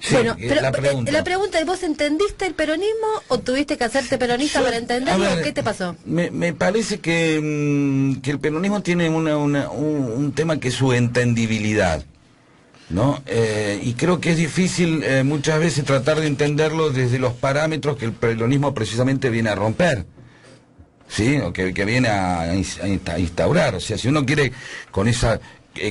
Sí, Bueno, pero la pregunta es, ¿vos entendiste el peronismo o tuviste que hacerte peronista para entenderlo? ¿Qué te pasó? Me parece que el peronismo tiene un tema que es su entendibilidad, ¿no? Y creo que es difícil muchas veces tratar de entenderlo desde los parámetros que el peronismo precisamente viene a romper, ¿sí? O que viene a instaurar. O sea, si uno quiere con esa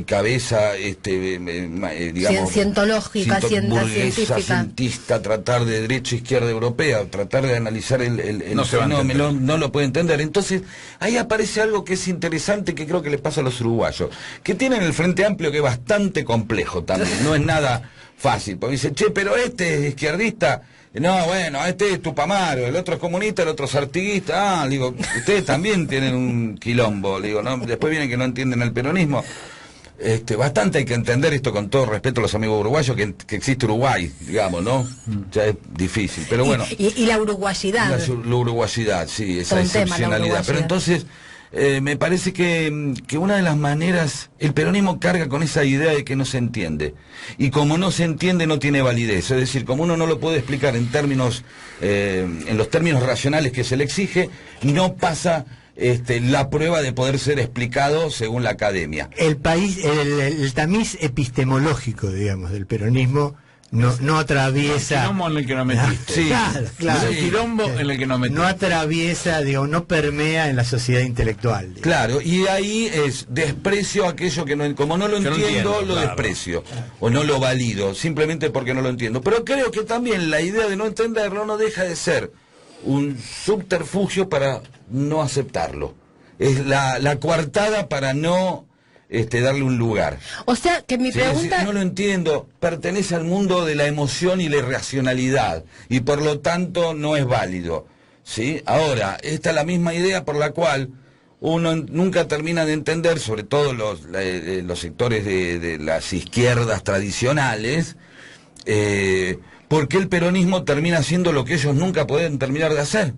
cabeza, digamos, cientológica, burguesa, científica, cientista, tratar de derecha, izquierda europea, tratar de analizar el fenómeno, no lo puede entender. Entonces, ahí aparece algo que es interesante, que creo que les pasa a los uruguayos, que tienen el Frente Amplio, que es bastante complejo también, no es nada fácil, porque dice, che, pero este es izquierdista. No, bueno, este es Tupamaro, el otro es comunista, el otro es artiguista. Digo, ustedes también tienen un quilombo, digo, ¿no? Después vienen que no entienden el peronismo. Bastante hay que entender esto, con todo respeto a los amigos uruguayos, que existe Uruguay, digamos, ¿no? Ya es difícil, pero bueno. Y la uruguayidad. La uruguayidad, sí, esa excepcionalidad. Pero entonces, me parece que una de las maneras, el peronismo carga con esa idea de que no se entiende. Y como no se entiende, no tiene validez. Es decir, como uno no lo puede explicar en términos, en los términos racionales que se le exige, no pasa la prueba de poder ser explicado según la academia. El tamiz epistemológico, digamos, del peronismo no atraviesa... El quilombo en el que no metiste. Sí, claro. El quilombo en el que no metiste. No atraviesa, digo, no permea en la sociedad intelectual. Digamos. Claro, y ahí es desprecio aquello que no... Como no lo entiendo, lo desprecio. O no lo valido, simplemente porque no lo entiendo. Pero creo que también la idea de no entenderlo no deja de ser un subterfugio para no aceptarlo. Es la coartada para no darle un lugar. O sea, que mi pregunta... No lo entiendo, pertenece al mundo de la emoción y la irracionalidad, y por lo tanto no es válido, ¿sí? Ahora, esta es la misma idea por la cual uno nunca termina de entender, sobre todo los sectores de las izquierdas tradicionales, por qué el peronismo termina haciendo lo que ellos nunca pueden terminar de hacer.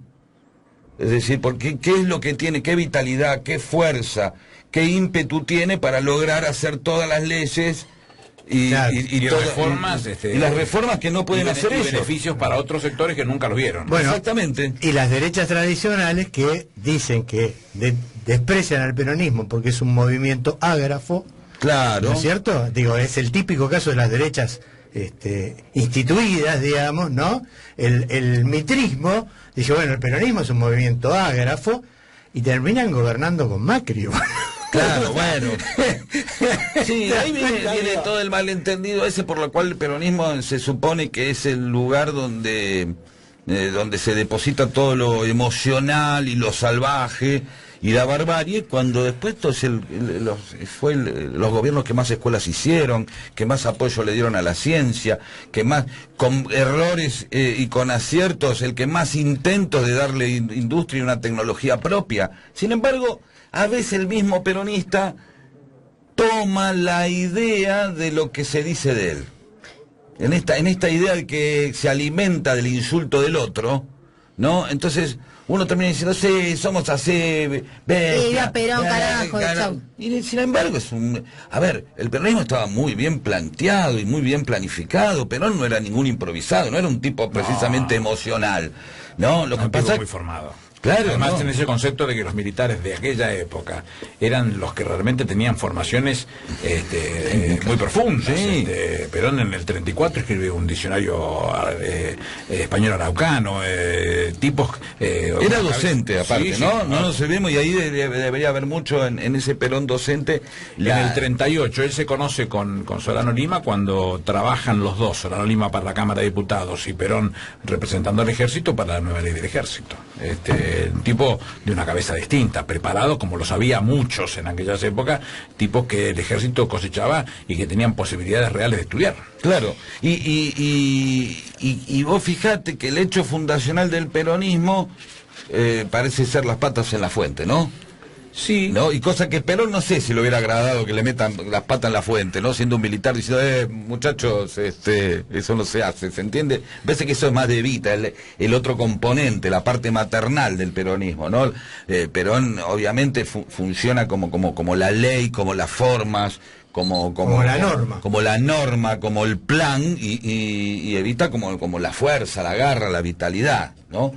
Es decir, porque qué es lo que tiene, qué vitalidad, qué fuerza, qué ímpetu tiene para lograr hacer todas las leyes y reformas, y las reformas que no pueden hacer ellos. Beneficios para otros sectores que nunca los vieron. Bueno, exactamente. Y las derechas tradicionales que dicen que desprecian al peronismo porque es un movimiento ágrafo. Claro. ¿No es cierto? Digo, es el típico caso de las derechas instituidas, digamos, ¿no? El mitrismo dice, bueno, el peronismo es un movimiento ágrafo y terminan gobernando con Macri. Claro, bueno. Sí, ahí viene todo el malentendido ese por lo cual el peronismo se supone que es el lugar donde se deposita todo lo emocional y lo salvaje y la barbarie, cuando después los gobiernos que más escuelas hicieron, que más apoyo le dieron a la ciencia, que más, con errores y con aciertos, el que más intentos de darle industria y una tecnología propia. Sin embargo, a veces el mismo peronista toma la idea de lo que se dice de él. En esta idea de que se alimenta del insulto del otro, ¿no? Entonces uno termina diciendo, sí, somos así, Perón, carajo, chau. Y sin embargo el peronismo estaba muy bien planteado y muy bien planificado. Perón no era ningún improvisado, no era un tipo precisamente emocional, ¿no? Lo que pasa es muy formado. Claro, además en ese concepto de que los militares de aquella época eran los que realmente tenían formaciones muy profundas. Sí. Perón en el 34 escribió un diccionario español araucano, tipos... era docente aparte, sí, ¿no? Sí, no nos vemos y ahí debería haber mucho en ese Perón docente. En el 38 él se conoce con Solano Lima cuando trabajan los dos, Solano Lima para la Cámara de Diputados y Perón representando al ejército para la nueva ley del ejército. Un tipo de una cabeza distinta, preparado como lo sabía muchos en aquellas épocas, tipos que el ejército cosechaba y que tenían posibilidades reales de estudiar. Claro, y vos fijate que el hecho fundacional del peronismo parece ser las patas en la fuente, ¿no? Sí. ¿No? Y cosa que Perón no sé si le hubiera agradado que le metan las patas en la fuente, ¿no? Siendo un militar diciendo, muchachos, eso no se hace, ¿se entiende? Parece que eso es más de Evita, el otro componente, la parte maternal del peronismo, ¿no? Perón obviamente funciona como la ley, como las formas, como la norma, como el plan, y Evita como la fuerza, la garra, la vitalidad, ¿no?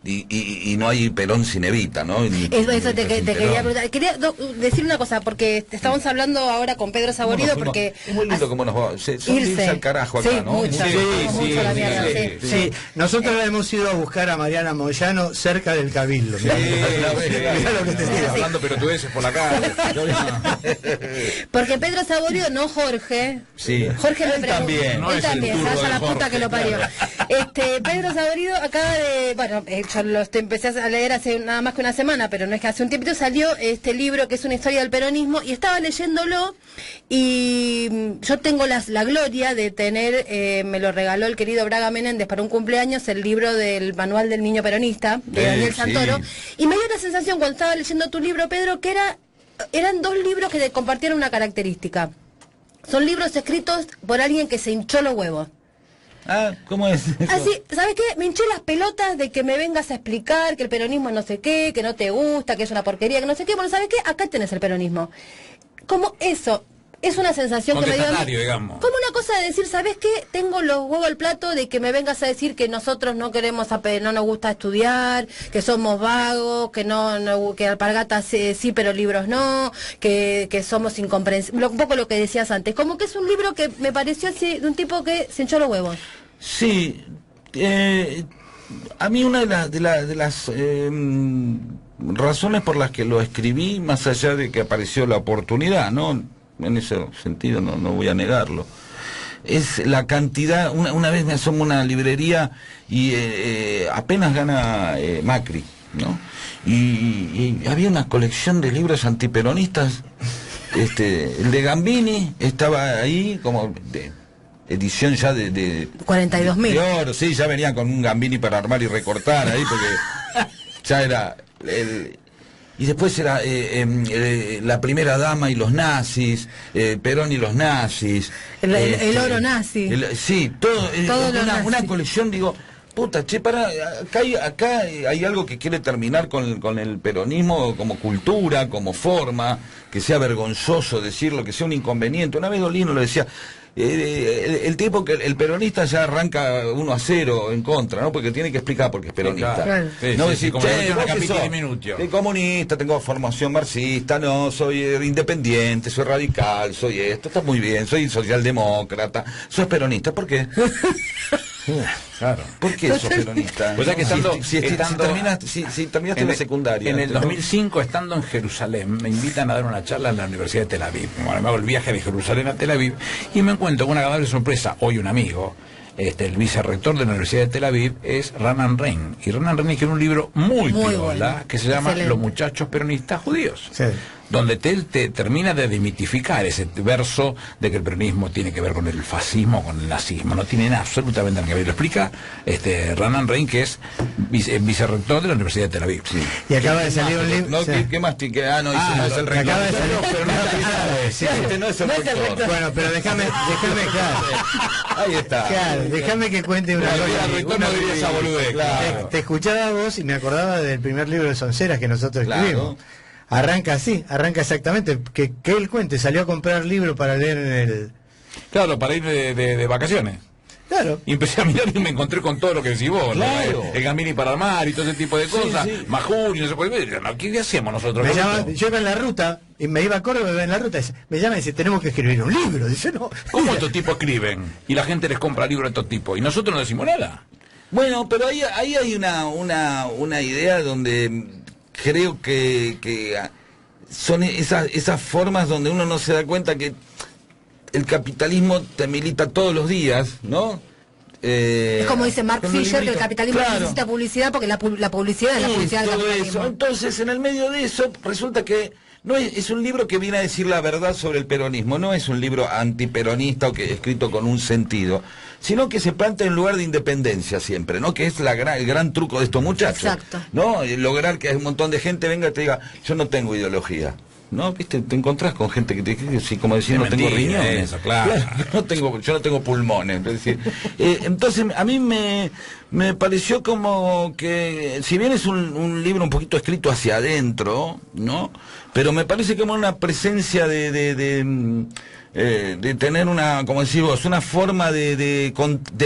Y no hay Perón sin Evita, ¿no? Eso te quería preguntar. Quería decir una cosa, porque estamos hablando ahora con Pedro Saborido, porque... Es muy lindo como nos va... irse al carajo acá, sí, ¿no? Mucho la mierda, sí. Nosotros hemos ido a buscar a Mariana Moyano cerca del Cabildo. Mirá lo que te digo. Hablando pelotudeces por la calle. Porque Pedro Saborido, no Jorge. Sí. Jorge me preguntó. También. No Él es el también, turno vaya de la puta Jorge, que lo parió. Pedro Saborido acaba de... Bueno, yo empecé a leer hace nada más que una semana, pero no es que hace un tiempito salió este libro que es una historia del peronismo, y estaba leyéndolo, y yo tengo la gloria de tener, me lo regaló el querido Braga Menéndez para un cumpleaños, el libro del Manual del Niño Peronista, de Daniel Santoro, y me dio la sensación cuando estaba leyendo tu libro, Pedro, que eran dos libros que compartieron una característica. Son libros escritos por alguien que se hinchó los huevos. Ah, ¿cómo es eso? Así, ¿sabes qué? Me hinché las pelotas de que me vengas a explicar que el peronismo no sé qué, que no te gusta, que es una porquería, que no sé qué. Bueno, ¿sabes qué? Acá tenés el peronismo. Como eso, es una sensación que me dio a mí, digamos. como una cosa de decir, ¿sabes qué? Tengo los huevos al plato de que me vengas a decir que nosotros no queremos, no nos gusta estudiar, que somos vagos, que alpargatas sí, pero libros no, que somos incomprensivos. Un poco lo que decías antes. Como que es un libro que me pareció así, de un tipo que se hinchó los huevos. Sí, a mí una de las razones por las que lo escribí, más allá de que apareció la oportunidad, ¿no? En ese sentido no voy a negarlo, es la cantidad. Una vez me asomo a una librería y apenas gana Macri, ¿no? Y había una colección de libros antiperonistas, el de Gambini estaba ahí como... edición ya de 42.000 de oro, sí, ya venían con un Gambini para armar y recortar ahí, porque ya era y después era la primera dama y los nazis, Perón y los nazis, el oro nazi, sí, todo una colección. Digo, puta, che, acá hay algo que quiere terminar con el peronismo como cultura, como forma, que sea vergonzoso decirlo, que sea un inconveniente. Una vez Dolino lo decía, el tipo que el peronista ya arranca 1-0 en contra, ¿no? Porque tiene que explicar por qué es peronista. Claro. Sí, no sí, decir, como che, una vos que sos, soy comunista, tengo formación marxista, no, soy independiente, soy radical, soy esto, está muy bien, soy socialdemócrata, sos peronista, ¿por qué? Claro. ¿Por qué sos peronista? Pues ya que si terminaste la secundaria. En el 2005, estando en Jerusalén, me invitan a dar una charla en la Universidad de Tel Aviv. Bueno, me hago el viaje de Jerusalén a Tel Aviv y me encuentro con una agradable sorpresa. Hoy un amigo, el vicerrector de la Universidad de Tel Aviv, es Ranan Rein. Y Ranan Rein escribió un libro muy piola, bueno, que se llama Excelente. Los muchachos peronistas judíos. Sí. Donde él te termina de demitificar ese verso de que el peronismo tiene que ver con el fascismo, con el nazismo. No tiene nada, absolutamente nada que ver. Lo explica Ranan Rein, que es vicerrector de la Universidad de Tel Aviv. Sí. Y acaba de salir un libro. No, ¿qué más? No, es el rector. Acaba de salir, pero no es el rector. Bueno, pero déjame claro. Ahí está. Claro, déjame que cuente una cosa. El rector no diría esa boludez. Claro. Te escuchaba vos y me acordaba del primer libro de Sonceras que nosotros escribimos. Arranca exactamente, que él cuente, salió a comprar libros para leer en el... Claro, para ir de vacaciones. Claro. Y empecé a mirar y me encontré con todo lo que decís vos, claro. ¿no? El Gambini para armar y todo ese tipo de cosas, sí. Majul y no sé cuál. ¿Qué hacemos nosotros? Yo iba en la ruta, y me iba a Córdoba, iba en la ruta, me llama y dice, tenemos que escribir un libro. Dice, no. ¿Cómo estos tipos escriben? Y la gente les compra libros de estos tipos, y nosotros no decimos nada. Bueno, pero ahí hay una idea donde creo que son esas formas donde uno no se da cuenta que el capitalismo te milita todos los días, ¿no? Es como dice Mark Fisher, que el capitalismo necesita publicidad porque la publicidad es la publicidad del capitalismo. Eso. Entonces, en el medio de eso, resulta que no es un libro que viene a decir la verdad sobre el peronismo, no es un libro antiperonista o que escrito con un sentido, sino que se plantea en lugar de independencia siempre, ¿no? Que es el gran truco de estos muchachos. Exacto. ¿No? Lograr que un montón de gente venga y te diga, yo no tengo ideología. ¿no? ¿Viste? Te encontrás con gente que te dice, como decía, no tengo riñones. Eso, claro. Yo no tengo pulmones. Es decir, entonces, a mí me pareció como que, si bien es un libro un poquito escrito hacia adentro, ¿no? Pero me parece como una presencia de tener una, como decís vos, una forma de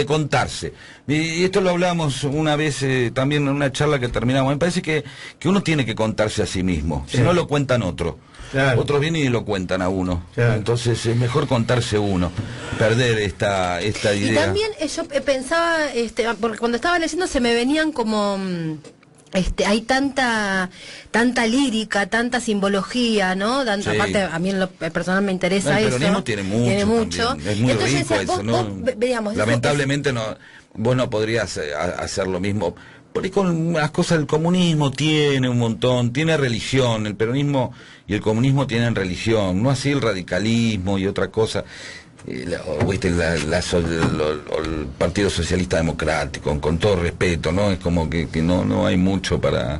contarse. Y esto lo hablábamos una vez también en una charla que terminamos. Me parece que uno tiene que contarse a sí mismo, si no lo cuentan otros. Claro. Otros vienen y lo cuentan a uno. Claro. Entonces es mejor contarse uno, perder esta idea. Y también yo pensaba, porque cuando estaba leyendo se me venían como... hay tanta lírica, tanta simbología, ¿no? Sí. Aparte, a mí en lo personal me interesa eso. El peronismo tiene mucho. Es muy entonces, rico eso, ¿no? Veamos, lamentablemente vos no podrías hacer lo mismo. Por ahí con las cosas del comunismo tiene un montón, tiene religión, el peronismo y el comunismo tienen religión, no así el radicalismo y otra cosa. El Partido Socialista Democrático, con todo respeto, ¿no? Es como que no hay mucho para...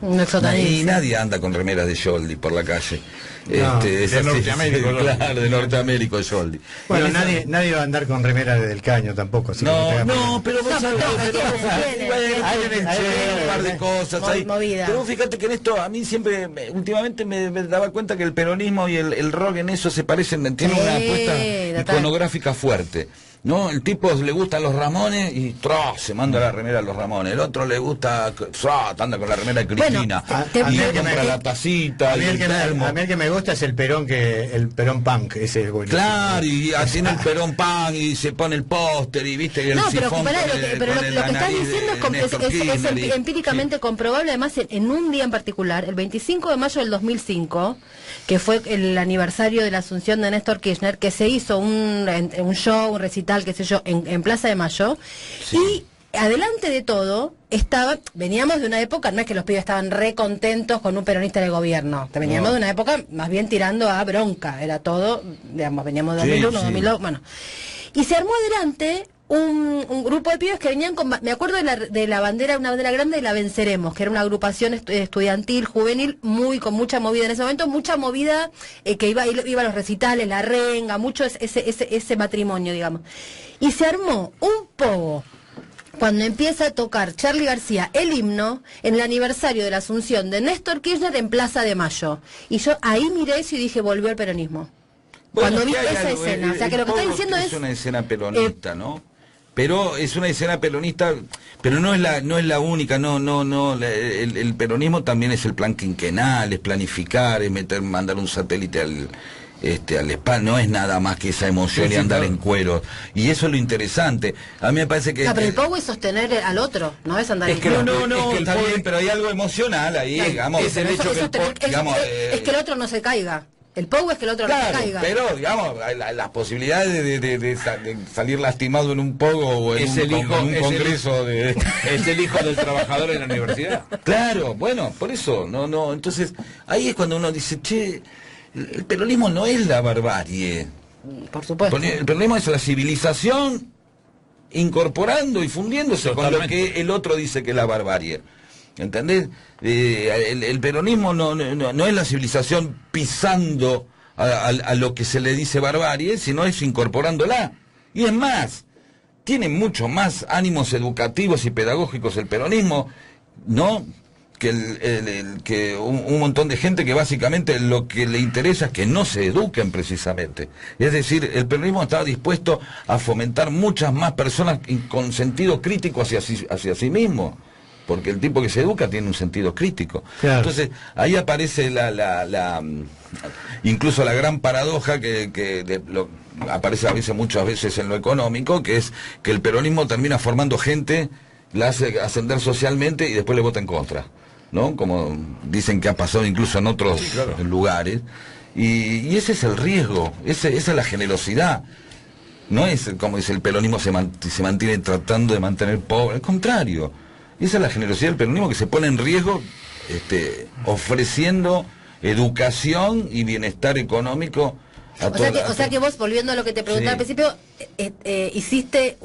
Y nadie anda con remeras de Scholli por la calle. No, de Norteamérica. Claro, de Norteamérica, Scholli. Bueno, nadie va a andar con remeras de Del Caño tampoco. Así pero vos sabés, hay un par de cosas ahí. Pero fíjate que en esto, a mí siempre, últimamente me daba cuenta que el peronismo y el rock en eso se parecen, tienen una apuesta iconográfica fuerte, ¿no? El tipo le gustan los Ramones y se manda la remera a los Ramones. El otro le gusta, anda con la remera de Cristina. Bueno, y compra la tacita. A mí el que me gusta es el perón punk, ese es bueno. Claro, y tiene el perón punk y se pone el póster y viste el sifón. Pero lo que estás diciendo es empíricamente comprobable, además en un día en particular, el 25 de mayo del 2005, que fue el aniversario de la asunción de Néstor Kirchner, que se hizo un show, un recital, qué sé yo, en Plaza de Mayo, y adelante de todo veníamos de una época, no es que los pibes estaban re contentos con un peronista de gobierno, veníamos de una época más bien tirando a bronca, era todo, digamos, veníamos de 2001, 2002, bueno, y se armó adelante un grupo de pibes que venían con, me acuerdo de la bandera, una bandera grande de la Venceremos, que era una agrupación estudiantil, juvenil, con mucha movida en ese momento, mucha movida que iba a los recitales, la renga, mucho ese matrimonio, digamos. Y se armó un pogo cuando empieza a tocar Charly García el himno en el aniversario de la asunción de Néstor Kirchner en Plaza de Mayo. Y yo ahí miré eso y dije, volvió el peronismo. Bueno, cuando vi esa escena. O sea, que lo que está diciendo es una escena peronista, ¿no? Pero es una escena peronista, pero no es la única, el peronismo también es el plan quinquenal, es planificar, es mandar un satélite al espacio, no es nada más que esa emoción y andar en cuero. Y eso es lo interesante. A mí me parece que... pero el pogo es sostener al otro, no es andar en cuero. No, está bien, pero hay algo emocional ahí, digamos. Es el hecho es que el otro no se caiga. El pogo es que el otro no se caiga. Pero, digamos, las posibilidades de salir lastimado en un pogo o en un congreso es el hijo del trabajador en la universidad. Claro, bueno, por eso, no. Entonces, ahí es cuando uno dice, che, el peronismo no es la barbarie. Por supuesto. El peronismo es la civilización incorporando y fundiéndose con lo que el otro dice que es la barbarie. ¿Entendés? El peronismo no es la civilización pisando a lo que se le dice barbarie, sino es incorporándola. Y es más, tiene mucho más ánimos educativos y pedagógicos el peronismo, ¿no? Que un montón de gente que básicamente lo que le interesa es que no se eduquen precisamente. Es decir, el peronismo estaba dispuesto a fomentar muchas más personas con sentido crítico hacia sí mismo. Porque el tipo que se educa tiene un sentido crítico. Claro. Entonces, ahí aparece incluso la gran paradoja que aparece muchas veces en lo económico, que es que el peronismo termina formando gente, la hace ascender socialmente y después le vota en contra, ¿no? Como dicen que ha pasado incluso en otros lugares. Y ese es el riesgo, esa es la generosidad. No es, como dice, el peronismo se mantiene tratando de mantener pobre, al contrario. Esa es la generosidad del peronismo, que se pone en riesgo ofreciendo educación y bienestar económico a todos. O sea que vos, volviendo a lo que te preguntaba al principio, hiciste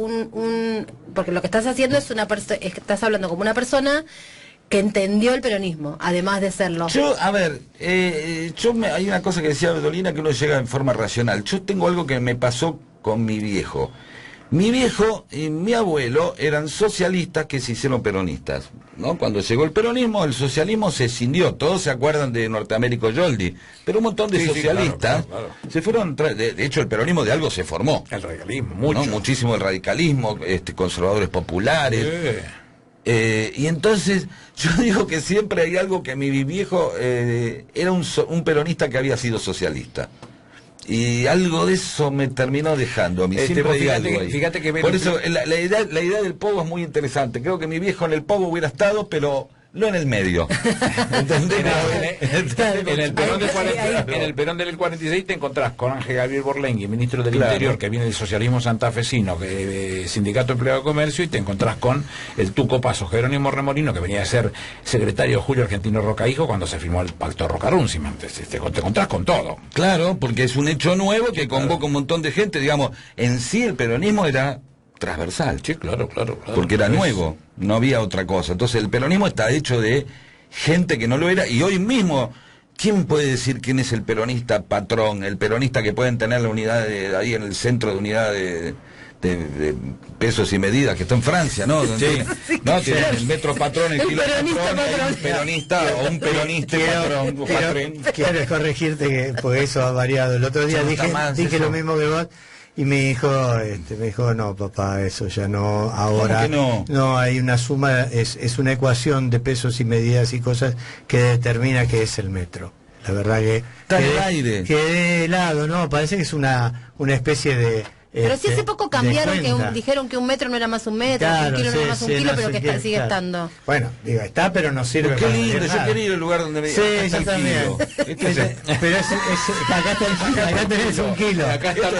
porque lo que estás haciendo es estás hablando como una persona entendió el peronismo, además de serlo. Yo, a ver, hay una cosa que decía Dolina que uno llega en forma racional. Yo tengo algo que me pasó con mi viejo. Mi viejo y mi abuelo eran socialistas que se hicieron peronistas, ¿no? Cuando llegó el peronismo, el socialismo se escindió. Todos se acuerdan de Norteamérico Yoldi, pero un montón de socialistas claro. Se fueron. De hecho, el peronismo de algo se formó. El radicalismo, mucho. ¿No? Muchísimo el radicalismo, conservadores populares. Y entonces, yo digo que siempre hay algo que mi viejo era un peronista que había sido socialista. Y algo de eso me terminó dejando a mí. Fíjate que por eso la idea del pogo es muy interesante. Creo que mi viejo en el pogo hubiera estado, pero no en el medio. En el Perón del 46 te encontrás con Ángel Gabriel Borlengui, ministro del Interior, que viene del socialismo santafesino, sindicato empleado de comercio, y te encontrás con el Tuco Paso, Jerónimo Remolino, que venía a ser secretario de Julio Argentino Roca Hijo cuando se firmó el pacto de Roca-Runzi. Te encontrás con todo. Claro, porque es un hecho nuevo que convoca un montón de gente. Digamos, en sí el peronismo era transversal. Sí, claro. Porque era nuevo, no había otra cosa. Entonces el peronismo está hecho de gente que no lo era, y hoy mismo, ¿quién puede decir quién es el peronista patrón? El peronista que pueden tener la unidad ahí en el centro de unidad de pesos y medidas, que está en Francia, ¿no? Tiene el metro patrón, el kilo patrón, un peronista o un peronista patrón. Quiero corregirte, que pues eso ha variado. El otro día dije lo mismo que vos. Y me dijo, no, papá, eso ya no, ahora no hay una suma, es una ecuación de pesos y medidas y cosas que determina qué es el metro. La verdad que quedé helado, ¿no? Parece que es una especie de... Pero si hace poco cambiaron, dijeron que un metro no era más un metro, claro, que un kilo no era más un kilo, pero que sigue estando. Bueno, digo, está, pero no sirve. Qué lindo, yo quería ir al lugar donde me sí, yo también. Pero acá tenés un kilo. Acá está el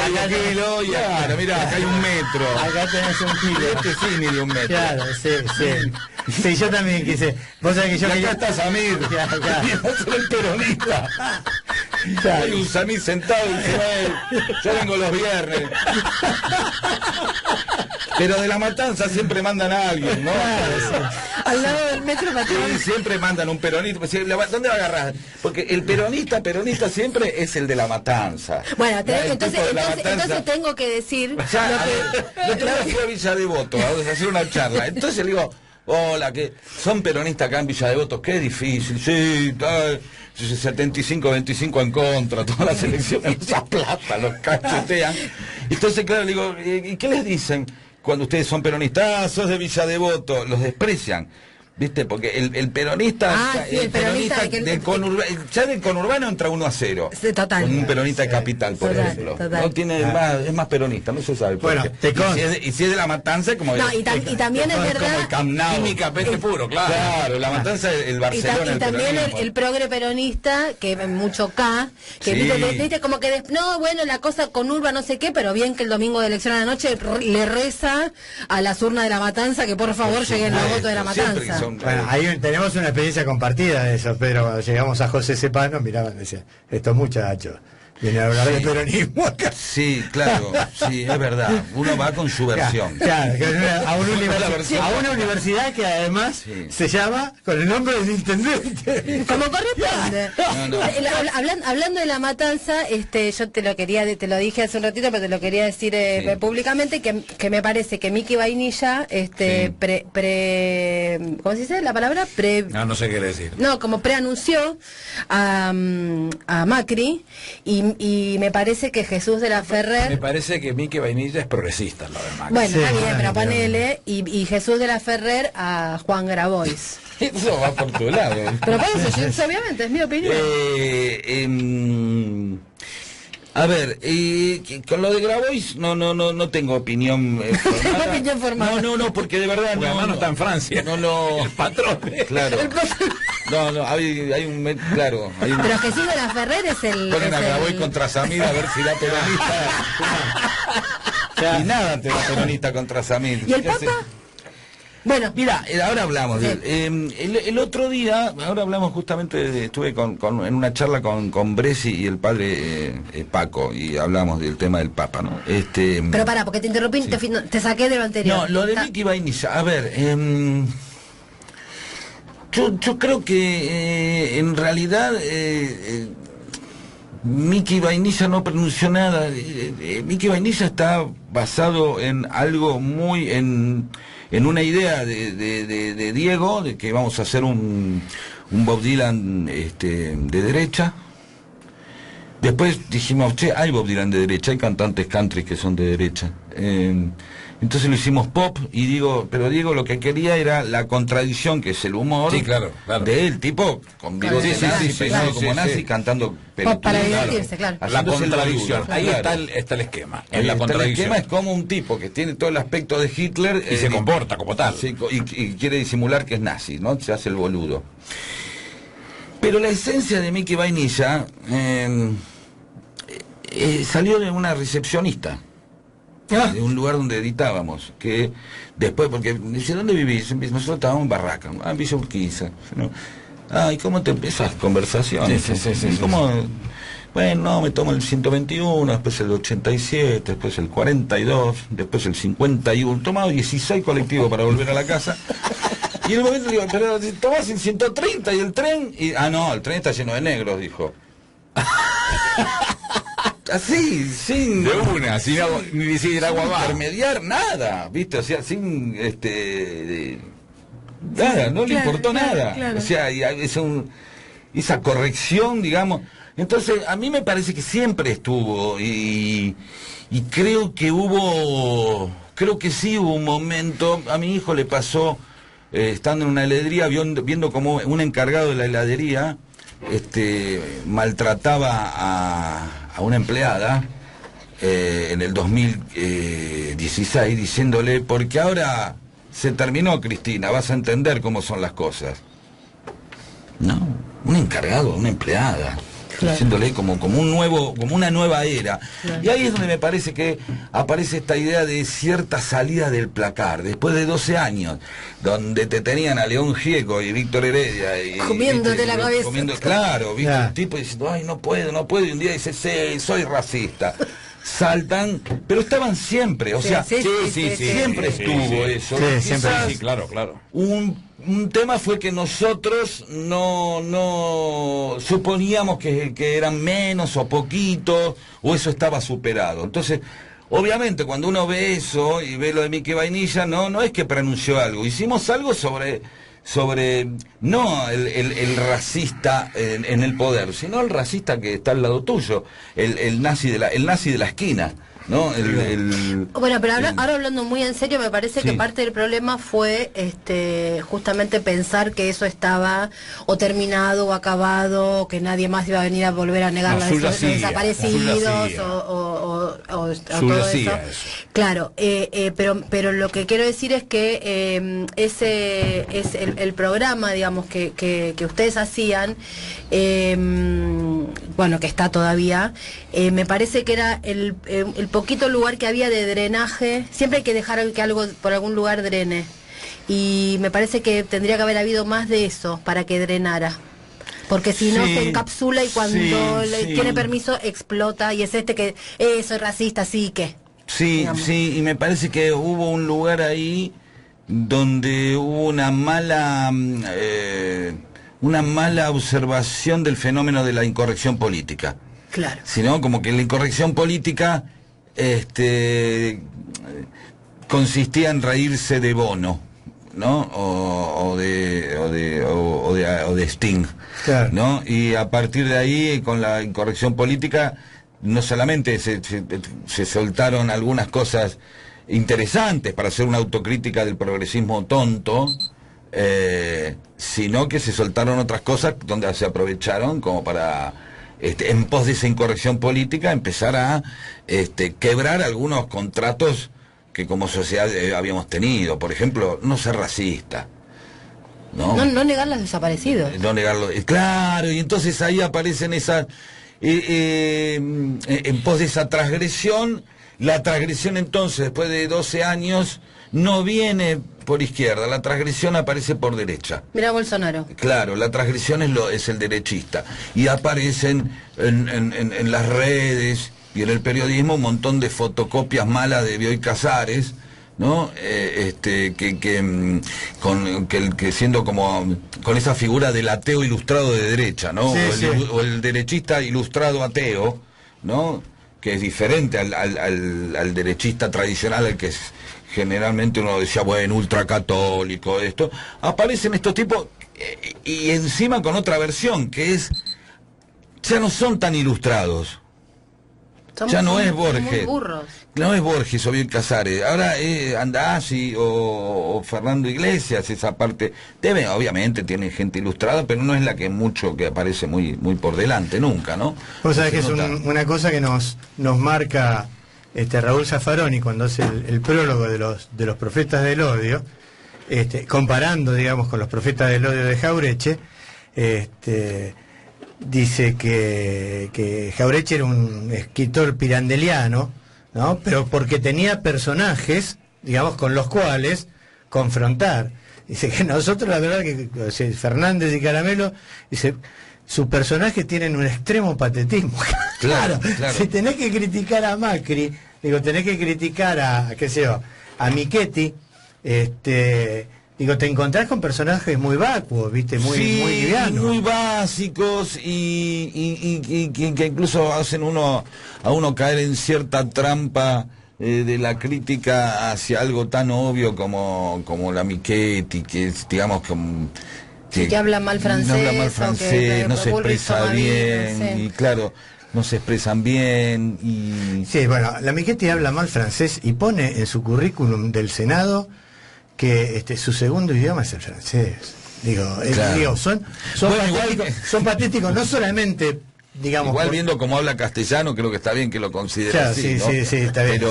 kilo, y acá, mira, acá hay un metro. Acá tenés un kilo. Sí mide un metro. Claro, sí. Sí, yo también quise. Vos sabés que yo acá está Samir. Yo soy el peronista. Hay un Samir sentado y dice, yo vengo los viernes. Pero de La Matanza siempre mandan a alguien, ¿no? Al lado del metro patrón. Sí, siempre mandan un peronista. ¿Dónde va a agarrar? Porque el peronista siempre es el de La Matanza. Bueno, entonces tengo que decir... Yo fui a Villa Devoto a hacer una charla. Entonces le digo, hola, que son peronistas acá en Villa Devoto, qué difícil, sí, 75-25 en contra, todas las elecciones esa plata, los cachetean. Entonces, claro, le digo, ¿y qué les dicen cuando ustedes son peronistas? Sos de Villa Devoto, los desprecian. ¿Viste? Porque el peronista, del conurbano entra 1-0. Sí, total. Con un peronista de capital, por ejemplo. Total. No tiene es más peronista, no se sabe. Bueno, y si es de La Matanza, como y también es verdad. Química, peste puro, claro. Claro, La Matanza, el Barcelona. Y también el progre peronista, que mucho K, que viste como que la cosa con Urba no sé qué, pero bien que el domingo de elección a la noche le reza a las urnas de La Matanza que por favor lleguen los votos de La Matanza. Bueno, ahí tenemos una experiencia compartida de eso, pero cuando llegamos a José Cepaz nos miraban y decían, estos muchachos vienen a hablar de peronismo acá. Sí, claro, sí, es verdad. Uno va con su versión. Claro, a una universidad que además se llama con el nombre del intendente. Como corresponde. Hablando de La Matanza, yo te lo dije hace un ratito, pero te lo quería decir públicamente, que me parece que Miki Vainilla, ¿cómo se dice la palabra? No sé qué quiere decir. No, como preanunció a Macri, y me parece que Jesús de la Ferrer... Me parece que Miki Vainilla es progresista, lo de Macri. Bueno, está bien, pero ponele, y Jesús de la Ferrer a Juan Grabois. Eso va por tu lado. Pero por eso, obviamente, es mi opinión. A ver, con lo de Grabois no tengo opinión formada. No, porque de verdad no está en Francia. El patrón. Claro. Hay un claro. Pero Jesús de la Ferrer es el... Ponen a Grabois contra Samir a ver si da peronista. Y nada ante la peronista contra Samir. ¿Y el Papa? Bueno, mira, ahora hablamos de él. El otro día, ahora hablamos justamente, estuve en una charla con Bresi y el padre Paco, y hablamos del tema del Papa, ¿no? Pero pará, porque te interrumpí, te saqué de lo anterior. No, lo de Miki Vainilla, a ver, Yo creo que en realidad Mickey Vainilla no pronunció nada. Mickey Vainilla está basado en algo muy en una idea de Diego, de que vamos a hacer un Bob Dylan de derecha. Después dijimos, che, hay Bob Dylan de derecha, hay cantantes country que son de derecha. Entonces lo hicimos pop y Diego lo que quería era la contradicción, que es el humor, sí, claro. del tipo con bigote nazi, peinado como nazi, cantando pop para divertirse, claro. La contradicción, ahí está el esquema. En la contradicción. El esquema es como un tipo que tiene todo el aspecto de Hitler y se comporta como tal. Sí, y quiere disimular que es nazi, ¿no? Se hace el boludo. Pero la esencia de Mickey Vainilla salió de una recepcionista. De un lugar donde editábamos, que después, porque dice, ¿dónde vivís? Nosotros estábamos en Barraca, en Villa Urquiza. ¿Y cómo te empiezas conversaciones? Sí. ¿Cómo? Bueno, no, me tomo el 121, después el 87, después el 42, después el 51, tomado 16 colectivos para volver a la casa. Y en el momento digo, pero tomás el 130 y el tren, no, el tren está lleno de negros, dijo. Así, sin de una, sin ni decir agua va. Intermediar nada, ¿viste? O sea, sin nada, no le importó nada. Claro. O sea, esa corrección, digamos. Entonces, a mí me parece que siempre estuvo y creo que sí hubo un momento. A mi hijo le pasó, estando en una heladería, viendo como un encargado de la heladería maltrataba a una empleada en el 2016, diciéndole, porque ahora se terminó, Cristina, vas a entender cómo son las cosas. No, un encargado, una empleada, claro. Diciéndole como una nueva era. Claro. Y ahí es donde me parece que aparece esta idea de cierta salida del placar, después de 12 años, donde te tenían a León Gieco y Víctor Heredia y comiéndote la cabeza. Claro, ¿viste? El tipo diciendo, ay, no puedo, y un día dice, sí, soy racista. Saltan, pero estaban siempre, o sea, siempre estuvo eso. Sí, siempre, sí, claro. Un tema fue que nosotros no suponíamos que eran menos o poquitos, o eso estaba superado. Entonces, obviamente, cuando uno ve eso y ve lo de Mickey Vainilla, no es que pronunció algo, hicimos algo sobre no el racista en el poder, sino el racista que está al lado tuyo, el nazi de la esquina, ¿no? Bueno, pero ahora hablando muy en serio, me parece que parte del problema fue justamente pensar que eso estaba o terminado o acabado, que nadie más iba a venir a volver a negar los desaparecidos o todo eso. Claro, pero lo que quiero decir es que ese es el programa, digamos, que ustedes hacían, bueno, que está todavía, me parece que era el poquito lugar que había de drenaje. Siempre hay que dejar que algo por algún lugar drene, y me parece que tendría que haber habido más de eso para que drenara, porque si no se encapsula y cuando tiene permiso explota, y es que soy racista, sí que y me parece que hubo un lugar ahí donde hubo una mala observación del fenómeno de la incorrección política. Claro. Sino como que la incorrección política consistía en reírse de Bono, ¿no? O de Sting, claro. ¿No? Y a partir de ahí, con la incorrección política, no solamente se soltaron algunas cosas interesantes para hacer una autocrítica del progresismo tonto, sino que se soltaron otras cosas donde se aprovecharon como para en pos de esa incorrección política empezar a quebrar algunos contratos que como sociedad habíamos tenido. Por ejemplo, no ser racista, no negar los desaparecidos, no negarlo, claro. Y entonces ahí aparecen esas en pos de esa transgresión. La transgresión entonces, después de 12 años, no viene por izquierda, la transgresión aparece por derecha. Mira Bolsonaro. Claro, la transgresión es el derechista. Y aparecen en las redes y en el periodismo un montón de fotocopias malas de Bioy Casares, ¿no? Que siendo como con esa figura del ateo ilustrado de derecha, ¿no? Sí, o el derechista ilustrado ateo, ¿no? Que es diferente al derechista tradicional, al que es, generalmente uno decía, bueno, ultracatólico, esto. Aparecen estos tipos y encima con otra versión, que es, ya no son tan ilustrados. Ya no es Borges. No es Borges o Bill Casares. Ahora Andazzi o Fernando Iglesias, esa parte. Obviamente tienen gente ilustrada, pero no es la que mucho que aparece muy por delante, nunca, ¿no? Vos sabés que es una cosa que nos marca Raúl Zaffaroni cuando hace el prólogo de los Profetas del Odio, comparando, digamos, con los Profetas del Odio de Jauretche. Dice que Jauretche era un escritor pirandeliano, ¿no? Pero porque tenía personajes, digamos, con los cuales confrontar. Dice que nosotros, la verdad, que Fernández y Caramelo, dice, sus personajes tienen un extremo patetismo. Claro. Si tenés que criticar a Macri, digo, tenés que criticar a, qué sé yo, a Michetti, digo, te encontrás con personajes muy vacuos, ¿viste? Muy livianos. Muy básicos y que incluso hacen a uno caer en cierta trampa de la crítica hacia algo tan obvio como la Michetti, que es, digamos, que habla mal francés, no se expresa bien, y claro, no se expresan bien. Sí, bueno, la Michetti habla mal francés y pone en su currículum del Senado que su segundo idioma es el francés. Digo, son patéticos, no solamente, digamos... Igual viendo cómo habla castellano, creo que está bien que lo considere así, ¿no? Sí, está bien, pero,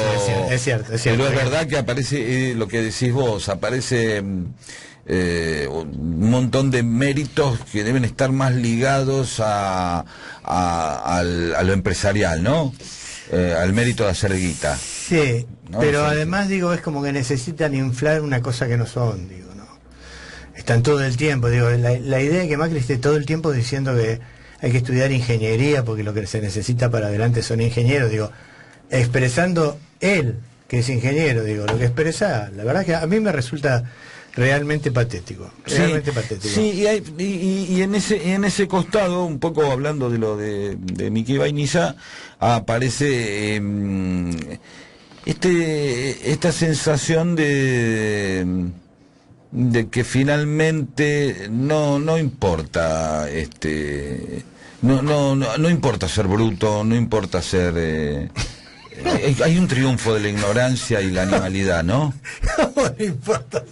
es cierto. Pero es verdad que aparece, lo que decís vos, aparece un montón de méritos que deben estar más ligados a lo empresarial, ¿no? Al mérito de hacer guita. Sí, ¿no? Pero además, digo, es como que necesitan inflar una cosa que no son, digo, ¿no? Están todo el tiempo, digo, la idea de que Macri esté todo el tiempo diciendo que hay que estudiar ingeniería porque lo que se necesita para adelante son ingenieros, digo, expresando él, que es ingeniero, digo, lo que expresa, la verdad que a mí me resulta realmente patético. Sí, y en ese costado, un poco hablando de lo de Mickey Vainilla, aparece esta sensación de que finalmente no importa no importa ser bruto, no importa ser hay un triunfo de la ignorancia y la animalidad, ¿no? No importa.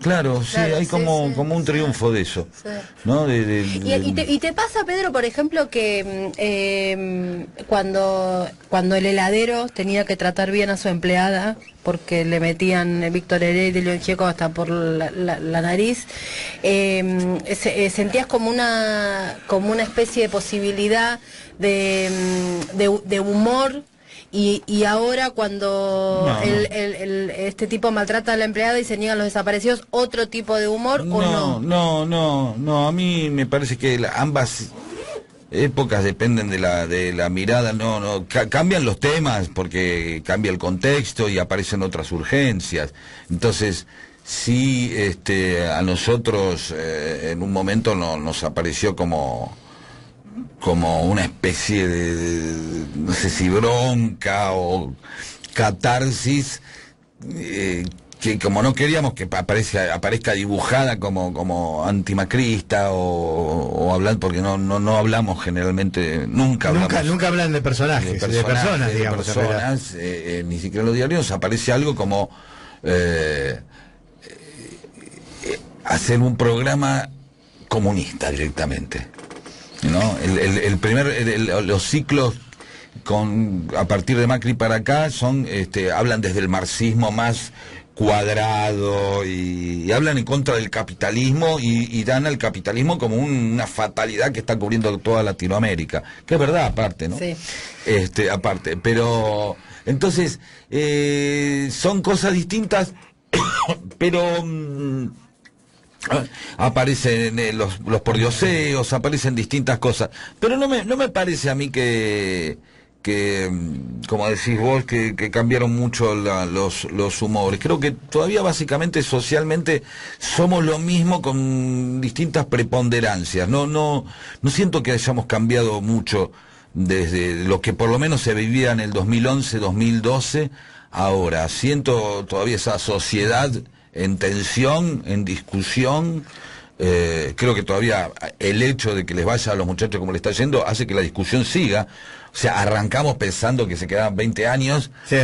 Claro, sí, hay como un triunfo de eso, sí. ¿No? ¿Y te pasa, Pedro, por ejemplo, que cuando el heladero tenía que tratar bien a su empleada, porque le metían Víctor Heredia y León Gieco hasta por la nariz, sentías como una especie de posibilidad de humor? Y ahora cuando este tipo maltrata a la empleada y se niegan los desaparecidos, ¿otro tipo de humor o no? No, a mí me parece que ambas épocas dependen de la mirada, cambian los temas porque cambia el contexto y aparecen otras urgencias. Entonces, sí, a nosotros en un momento nos apareció como una especie de, no sé si bronca o catarsis, que como no queríamos que aparezca dibujada como antimacrista o hablar, porque no hablamos generalmente, nunca hablan de personajes, de personas, digamos. Ni siquiera en los diarios aparece algo como hacer un programa comunista directamente, ¿no? Los ciclos a partir de Macri para acá hablan desde el marxismo más cuadrado y hablan en contra del capitalismo y dan al capitalismo como una fatalidad que está cubriendo toda Latinoamérica, que es verdad aparte, ¿no? Sí. Aparte, pero entonces son cosas distintas, pero aparecen los pordioseos, aparecen distintas cosas, pero no me parece a mí que como decís vos, que cambiaron mucho los humores. Creo que todavía básicamente socialmente somos lo mismo con distintas preponderancias. No siento que hayamos cambiado mucho desde lo que por lo menos se vivía en el 2011, 2012. Ahora siento todavía esa sociedad en tensión, en discusión. Creo que todavía el hecho de que les vaya a los muchachos como le está yendo hace que la discusión siga. O sea, arrancamos pensando que se quedaban 20 años. Sí.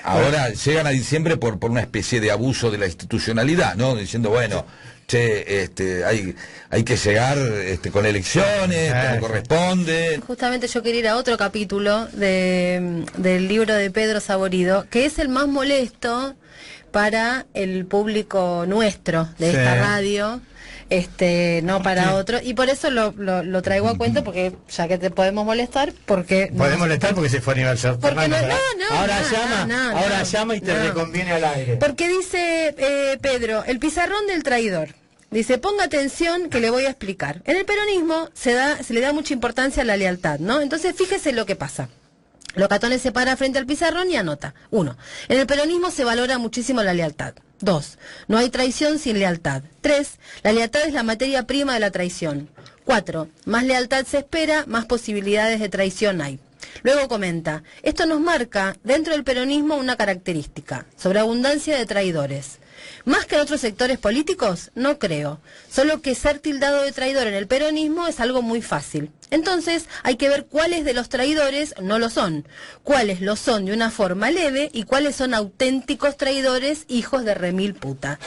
Ahora llegan a diciembre por una especie de abuso de la institucionalidad, ¿no? Diciendo, bueno, che, hay que llegar con elecciones, como corresponde. Justamente yo quería ir a otro capítulo del libro de Pedro Saborido, que es el más molesto para el público nuestro de esta radio. No para otro, y por eso lo traigo a cuenta, porque ya que te podemos molestar, porque podemos molestar porque se fue Aníbal Fernández. Ahora llama y te reconviene al aire. Porque dice Pedro, el pizarrón del traidor. Dice, ponga atención que le voy a explicar. En el peronismo se le da mucha importancia a la lealtad, ¿no? Entonces fíjese lo que pasa. Locatones se para frente al pizarrón y anota. 1. En el peronismo se valora muchísimo la lealtad. 2. No hay traición sin lealtad. 3. La lealtad es la materia prima de la traición. 4. Más lealtad se espera, más posibilidades de traición hay. Luego comenta, esto nos marca dentro del peronismo una característica, sobreabundancia de traidores. Más que en otros sectores políticos, no creo. Solo que ser tildado de traidor en el peronismo es algo muy fácil. Entonces hay que ver cuáles de los traidores no lo son, cuáles lo son de una forma leve y cuáles son auténticos traidores, hijos de remil puta.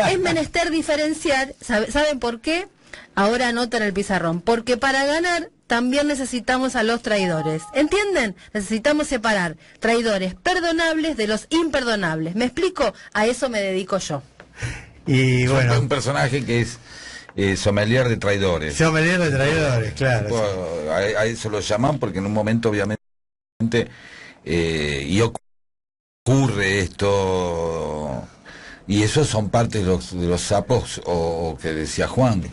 Es menester diferenciar, ¿saben por qué? Ahora anotan el pizarrón, porque para ganar también necesitamos a los traidores. ¿Entienden? Necesitamos separar traidores perdonables de los imperdonables. ¿Me explico? A eso me dedico yo. Y bueno, un personaje que es sommelier de traidores. Sommelier de traidores, claro. A eso lo llaman porque en un momento obviamente y ocurre esto. Y esos son parte de los sapos o que decía Juan.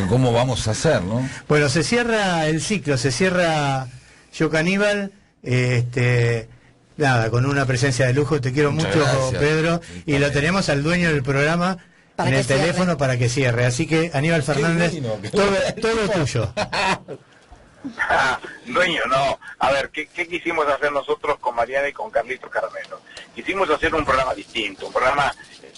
¿Cómo vamos a hacer, no? Bueno, se cierra el ciclo, se cierra Yo Caníbal, nada, con una presencia de lujo. Te quiero mucho, gracias, Pedro. Y lo tenemos al dueño del programa en el teléfono para que cierre. Así que, Aníbal Fernández, todo tuyo. Dueño, no. A ver, ¿qué quisimos hacer nosotros con Mariana y con Carlitos Carmelo? Quisimos hacer un programa distinto, un programa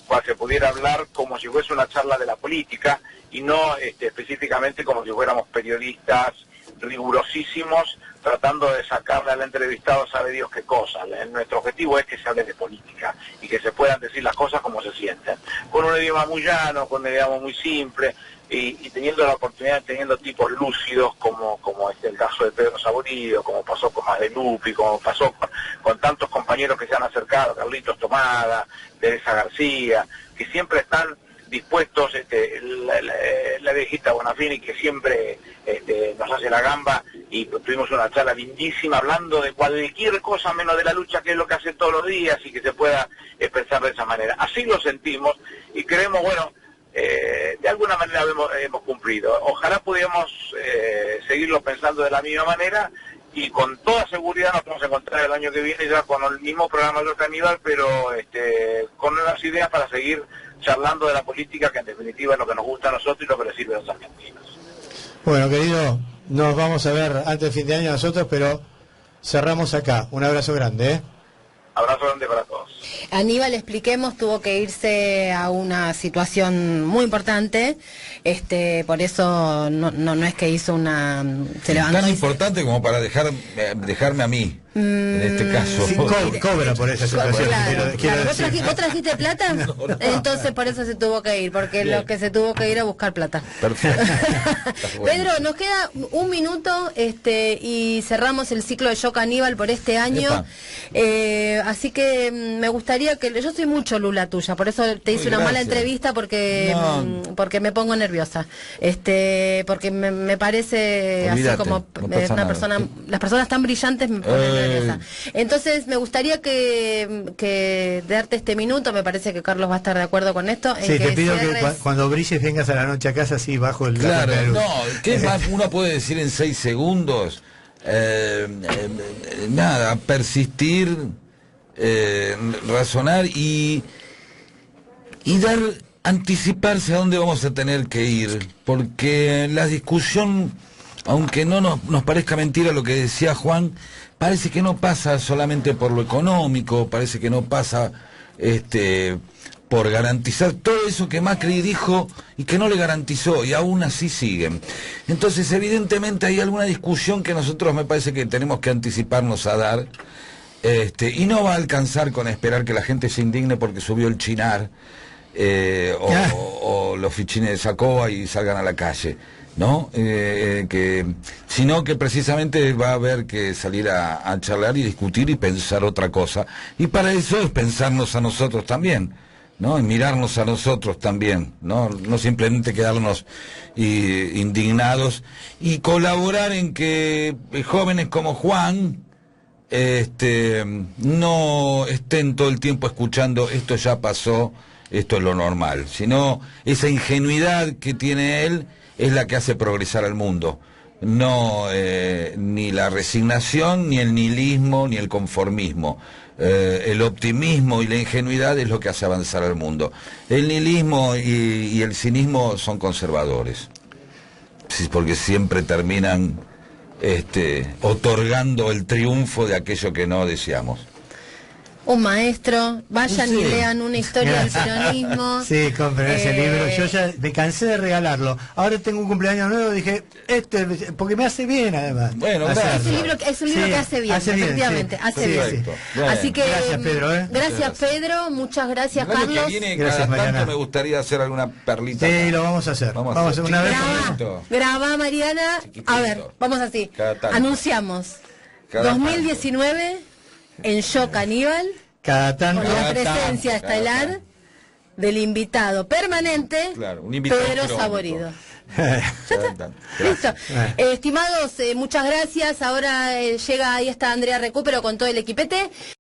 cual se pudiera hablar como si fuese una charla de la política y no específicamente como si fuéramos periodistas rigurosísimos tratando de sacarle al entrevistado sabe Dios qué cosa. Nuestro objetivo es que se hable de política y que se puedan decir las cosas como se sienten, con un idioma muy llano, con un idioma muy simple, y teniendo la oportunidad, teniendo tipos lúcidos como el caso de Pedro Saborido, como pasó con Madelupi, como pasó con tantos compañeros que se han acercado, Carlitos Tomada, Teresa García, que siempre están dispuestos, la viejita Bonafini, que siempre nos hace la gamba, y tuvimos una charla lindísima hablando de cualquier cosa menos de la lucha, que es lo que hace todos los días y que se pueda expresar de esa manera. Así lo sentimos y creemos, bueno, de alguna manera hemos cumplido. Ojalá pudiéramos seguirlo pensando de la misma manera y con toda seguridad nos vamos a encontrar el año que viene ya con el mismo programa de Caníbal, pero con nuevas ideas para seguir charlando de la política, que en definitiva es lo que nos gusta a nosotros y lo que le sirve a los argentinos. Bueno, querido, nos vamos a ver antes del fin de año nosotros, pero cerramos acá. Un abrazo grande, ¿eh? Abrazo grande para todos. Aníbal, expliquemos, tuvo que irse a una situación muy importante, por eso no es que hizo una... Se levantó tan importante como para dejarme a mí. En este caso. Sí, cobra por esa situación. Claro. ¿Vos trajiste plata? No. Entonces por eso se tuvo que ir, porque lo que se tuvo que ir a buscar plata. Perfecto. Pedro, nos queda un minuto y cerramos el ciclo de Yo Caníbal por este año. Así que me gustaría que... Yo soy mucho Lula tuya, por eso te hice una mala entrevista porque me pongo nerviosa. Porque me parece olvídate, así como una persona... Las personas tan brillantes me ponen nerviosa. Entonces me gustaría que darte este minuto, me parece que Carlos va a estar de acuerdo con esto. Sí, te pido que cuando brilles vengas a la noche a casa así bajo el... Claro, no, ¿qué más uno puede decir en 6 segundos? nada, persistir, razonar y anticiparse a dónde vamos a tener que ir, porque la discusión, aunque no nos parezca mentira lo que decía Juan, parece que no pasa solamente por lo económico, parece que no pasa por garantizar todo eso que Macri dijo y que no le garantizó, y aún así siguen. Entonces, evidentemente hay alguna discusión que nosotros me parece que tenemos que anticiparnos a dar, y no va a alcanzar con esperar que la gente se indigne porque subió el chinar, o los fichines de Sacoa y salgan a la calle, ¿no? Sino que precisamente va a haber que salir a charlar y discutir y pensar otra cosa, y para eso es pensarnos a nosotros también, ¿no? Y mirarnos a nosotros también, no simplemente quedarnos indignados, y colaborar en que jóvenes como Juan no estén todo el tiempo escuchando esto ya pasó, esto es lo normal, sino esa ingenuidad que tiene él es la que hace progresar al mundo, no ni la resignación, ni el nihilismo, ni el conformismo. El optimismo y la ingenuidad es lo que hace avanzar al mundo. El nihilismo y el cinismo son conservadores, sí, porque siempre terminan otorgando el triunfo de aquello que no deseamos. Un maestro, vayan y lean una historia del peronismo. Sí, compren ese libro. Yo ya me cansé de regalarlo. Ahora tengo un cumpleaños nuevo, dije, porque me hace bien además. Bueno, es un libro que hace bien, efectivamente, sí, hace bien. Sí. Así que gracias, Pedro. Gracias, Pedro, muchas gracias, Carlos. Que viene, gracias, cada Mariana. tanto me gustaría hacer alguna perlita. Sí, lo vamos a hacer. Vamos a hacer una vez. Graba, Mariana. Chiquitito. A ver, vamos así. Anunciamos. Cada 2019 en Show Caníbal. Cada tanto. Con la presencia estelar del invitado permanente, claro, un invitado Pedro Saborido. Listo. Estimados, muchas gracias. Ahora llega, ahí está Andrea Recupero con todo el equipete.